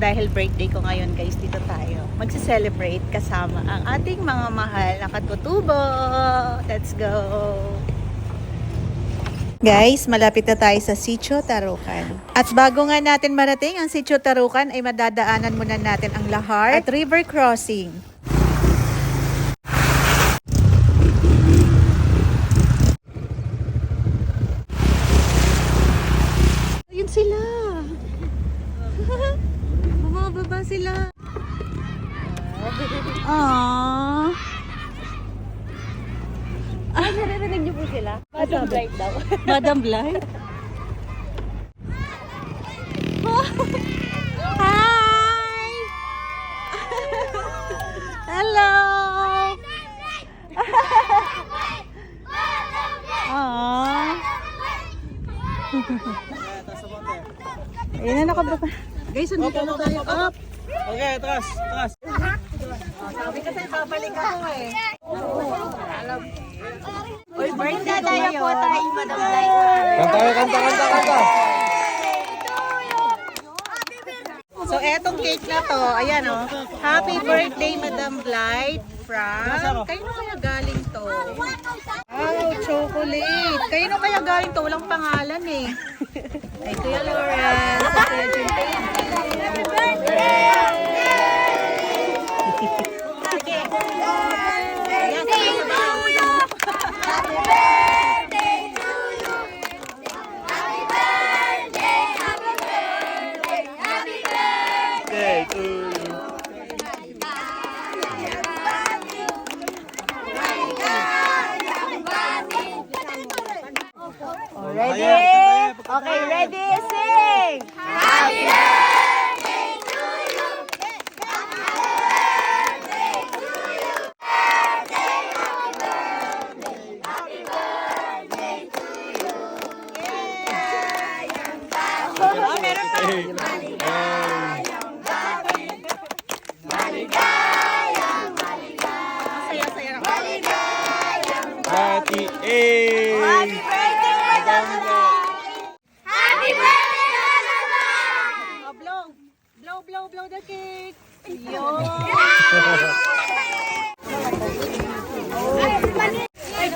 dahil birthday ko ngayon guys, dito tayo magse-celebrate kasama ang ating mga mahal na katutubo. Let's go! Guys, malapit na tayo sa Sitio Tarukan. At bago nga natin marating ang Sitio Tarukan ay madadaanan muna natin ang Lahar at River Crossing. Ayun sila! Bumababa sila! Aww! Narinig niyo po sila? Madam Blight daw. Madam Blight? Hi! Hello! Aww! Ayan na nakababa. Guys, andito na tayo. Up! Okay, atras, atras. Sabi kasi babalik ako eh. Uy, birthday tayo po tayo, Madam Blight. Kanta. So, etong cake na to, ayan o. Happy birthday, Madam Blight. From, kayo na kaya galing to? Oh, chocolate. Kayo na kaya galing to? Walang pangalan eh. Ay, Kuya Lawrence. At Kuya Junpei. Happy birthday! Sige. Ayan, sige sa bahay. Happy birthday to you. Happy birthday, happy birthday, happy birthday to you. Ready? Okay, ready? Sing! Happy birthday to you. Happy birthday to you. Birthday, happy birthday, happy birthday to you. Oh, meron pa. Saya-saya na. Happy Happy birthday, Madam Blight! Happy birthday, Madam Blight! Oh, blow the cake! Yun! Ay,